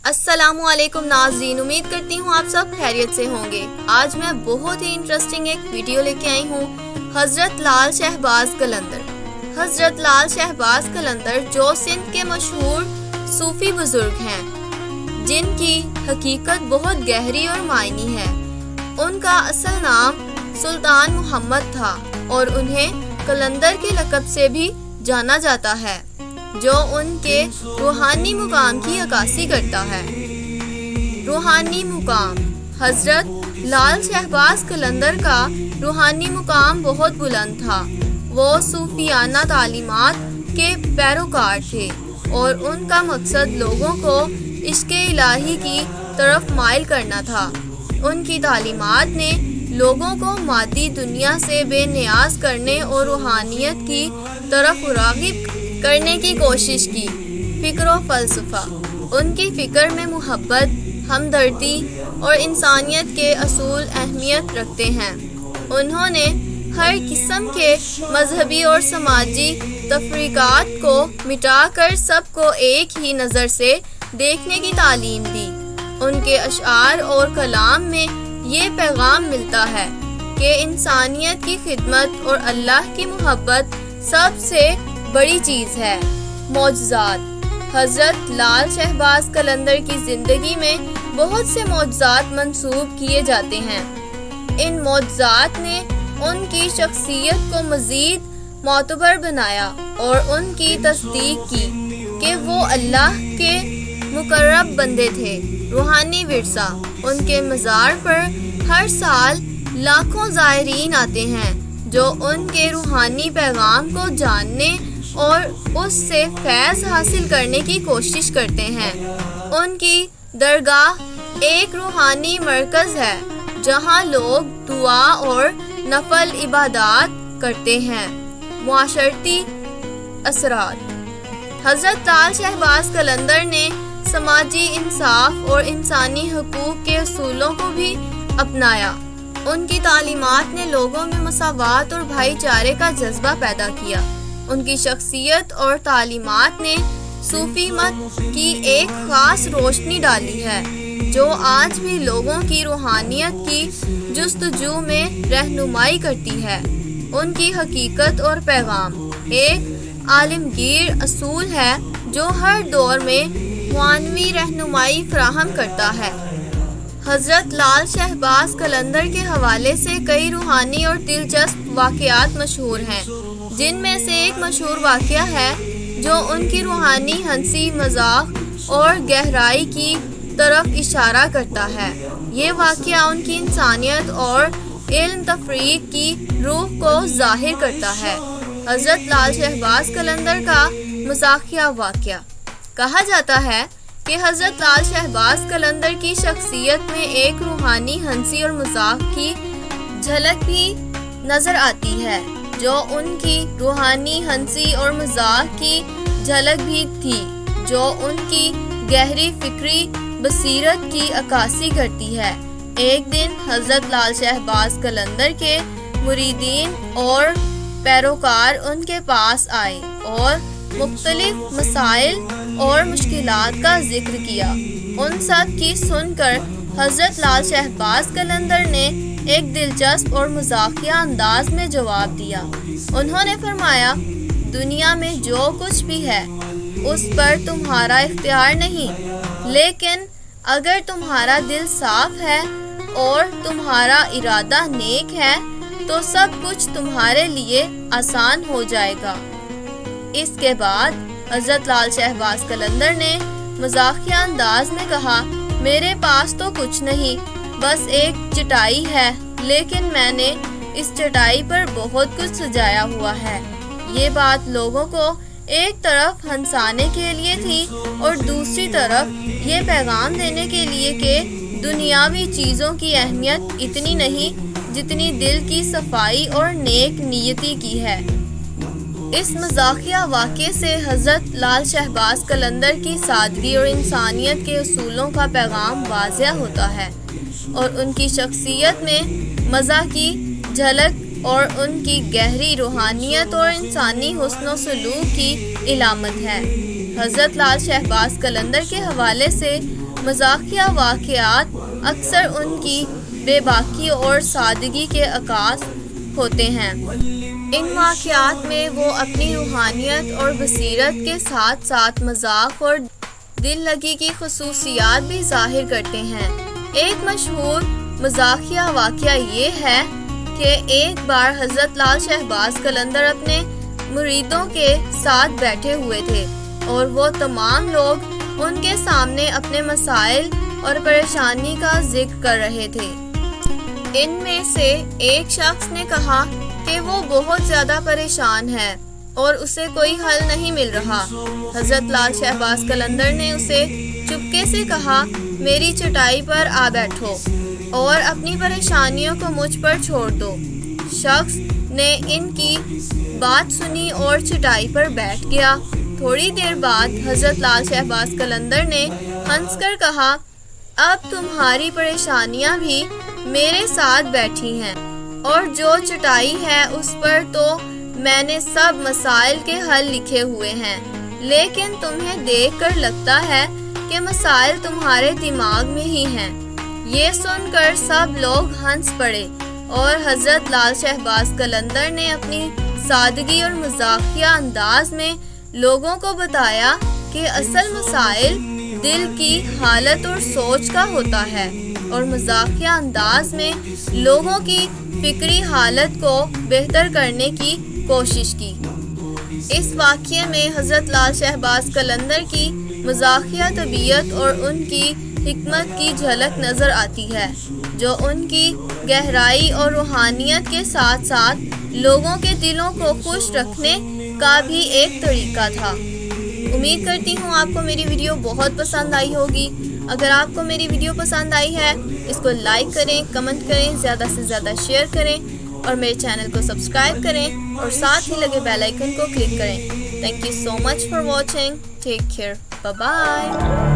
السلام علیکم ناظرین، امید کرتی ہوں آپ سب خیریت سے ہوں گے۔ آج میں بہت ہی انٹرسٹنگ ایک ویڈیو لے کے آئی ہوں حضرت لال شہباز قلندر۔ حضرت لال شہباز قلندر جو سندھ کے مشہور صوفی بزرگ ہیں، جن کی حقیقت بہت گہری اور معنی ہے۔ ان کا اصل نام سلطان محمد تھا اور انہیں قلندر کے لقب سے بھی جانا جاتا ہے، جو ان کے روحانی مقام کی عکاسی کرتا ہے۔ روحانی مقام: حضرت لال شہباز قلندر کا روحانی مقام بہت بلند تھا۔ وہ صوفیانہ تعلیمات کے پیروکار تھے اور ان کا مقصد لوگوں کو عشق الہی کی طرف مائل کرنا تھا۔ ان کی تعلیمات نے لوگوں کو مادی دنیا سے بے نیاز کرنے اور روحانیت کی طرف راغب کرنے کی کوشش کی۔ فکر و فلسفہ: ان کی فکر میں محبت، ہمدردی اور انسانیت کے اصول اہمیت رکھتے ہیں۔ انہوں نے ہر قسم کے مذہبی اور سماجی تفریقات کو مٹا کر سب کو ایک ہی نظر سے دیکھنے کی تعلیم دی۔ ان کے اشعار اور کلام میں یہ پیغام ملتا ہے کہ انسانیت کی خدمت اور اللہ کی محبت سب سے بڑی چیز ہے۔ معجزات: حضرت لال شہباز قلندر کی زندگی میں بہت سے معجزات منسوب کیے جاتے ہیں۔ ان معجزات نے ان کی شخصیت کو مزید معتبر بنایا اور ان کی تصدیق کی کہ وہ اللہ کے مقرب بندے تھے۔ روحانی ورثہ: ان کے مزار پر ہر سال لاکھوں زائرین آتے ہیں جو ان کے روحانی پیغام کو جاننے اور اس سے فیض حاصل کرنے کی کوشش کرتے ہیں۔ ان کی درگاہ ایک روحانی مرکز ہے جہاں لوگ دعا اور نفل عبادات کرتے ہیں۔ معاشرتی اثرات: حضرت لال شہباز قلندر نے سماجی انصاف اور انسانی حقوق کے اصولوں کو بھی اپنایا۔ ان کی تعلیمات نے لوگوں میں مساوات اور بھائی چارے کا جذبہ پیدا کیا۔ ان کی شخصیت اور تعلیمات نے صوفی مت کی ایک خاص روشنی ڈالی ہے جو آج بھی لوگوں کی روحانیت کی جستجو میں رہنمائی کرتی ہے۔ ان کی حقیقت اور پیغام ایک عالمگیر اصول ہے جو ہر دور میں معنوی رہنمائی فراہم کرتا ہے۔ حضرت لال شہباز قلندر کے حوالے سے کئی روحانی اور دلچسپ واقعات مشہور ہیں، جن میں سے ایک مشہور واقعہ ہے جو ان کی روحانی ہنسی مذاق اور گہرائی کی طرف اشارہ کرتا ہے۔ یہ واقعہ ان کی انسانیت اور علم تفریق کی روح کو ظاہر کرتا ہے۔ حضرت لال شہباز قلندر کا مزاحیہ واقعہ: کہا جاتا ہے کہ حضرت لال شہباز قلندر کی شخصیت میں ایک روحانی ہنسی اور مذاق کی جھلک بھی نظر آتی ہے، جو ان کی روحانی ہنسی اور مذاق کی جھلک بھی تھی جو ان کی گہری فکری بصیرت کی عکاسی کرتی ہے۔ ایک دن حضرت لال شہباز قلندر کے مریدین اور پیروکار ان کے پاس آئے اور مختلف مسائل اور مشکلات کا ذکر کیا۔ ان سب کی سن کر حضرت لال شہباز قلندر نے ایک دلچسپ اور مزاحیہ انداز میں جواب دیا۔ انہوں نے فرمایا، دنیا میں جو کچھ بھی ہے اس پر تمہارا اختیار نہیں، لیکن اگر تمہارا دل صاف ہے اور تمہارا ارادہ نیک ہے تو سب کچھ تمہارے لیے آسان ہو جائے گا۔ اس کے بعد حضرت لال شہباز قلندر نے مزاحیہ انداز میں کہا، میرے پاس تو کچھ نہیں، بس ایک چٹائی ہے، لیکن میں نے اس چٹائی پر بہت کچھ سجایا ہوا ہے۔ یہ بات لوگوں کو ایک طرف ہنسانے کے لیے تھی اور دوسری طرف یہ پیغام دینے کے لیے کہ دنیاوی چیزوں کی اہمیت اتنی نہیں جتنی دل کی صفائی اور نیک نیتی کی ہے۔ اس مزاحیہ واقعے سے حضرت لال شہباز قلندر کی سادگی اور انسانیت کے اصولوں کا پیغام واضح ہوتا ہے اور ان کی شخصیت میں مزاح کی جھلک اور ان کی گہری روحانیت اور انسانی حسن و سلوک کی علامت ہے۔ حضرت لال شہباز قلندر کے حوالے سے مزاحیہ واقعات اکثر ان کی بے باکی اور سادگی کے عکاس ہوتے ہیں۔ ان واقعات میں وہ اپنی روحانیت اور بصیرت کے ساتھ ساتھ مذاق اور دل لگی کی خصوصیات بھی ظاہر کرتے ہیں۔ ایک مشہور مزاحیہ واقعہ یہ ہے کہ ایک بار حضرت لال شہباز قلندر اپنے مریدوں کے ساتھ بیٹھے ہوئے تھے اور وہ تمام لوگ ان کے سامنے اپنے مسائل اور پریشانی کا ذکر کر رہے تھے۔ ان میں سے ایک شخص نے کہا کہ وہ بہت زیادہ پریشان ہے اور اسے کوئی حل نہیں مل رہا۔ حضرت لال شہباز قلندر نے اسے چپکے سے کہا، میری چٹائی پر آ بیٹھو اور اپنی پریشانیوں کو مجھ پر چھوڑ دو۔ شخص نے ان کی بات سنی اور چٹائی پر بیٹھ گیا۔ تھوڑی دیر بعد حضرت لال شہباز قلندر نے ہنس کر کہا، اب تمہاری پریشانیاں بھی میرے ساتھ بیٹھی ہیں اور جو چٹائی ہے اس پر تو میں نے سب مسائل کے حل لکھے ہوئے ہیں، لیکن تمہیں دیکھ کر لگتا ہے کہ مسائل تمہارے دماغ میں ہی ہیں۔ یہ سن کر سب لوگ ہنس پڑے اور حضرت لال شہباز قلندر نے اپنی سادگی اور مزاحیہ انداز میں لوگوں کو بتایا کہ اصل مسائل دل کی حالت اور سوچ کا ہوتا ہے، اور مزاحیہ انداز میں لوگوں کی فکری حالت کو بہتر کرنے کی کوشش کی۔ اس واقعے میں حضرت لال شہباز قلندر کی مزاحیہ طبیعت اور ان کی حکمت کی جھلک نظر آتی ہے، جو ان کی گہرائی اور روحانیت کے ساتھ ساتھ لوگوں کے دلوں کو خوش رکھنے کا بھی ایک طریقہ تھا۔ امید کرتی ہوں آپ کو میری ویڈیو بہت پسند آئی ہوگی۔ اگر آپ کو میری ویڈیو پسند آئی ہے اس کو لائک کریں، کمنٹ کریں، زیادہ سے زیادہ شیئر کریں اور میرے چینل کو سبسکرائب کریں اور ساتھ ہی لگے بیل آئیکن کو کلک کریں۔ Thank you so much for watching. Take care, bye bye.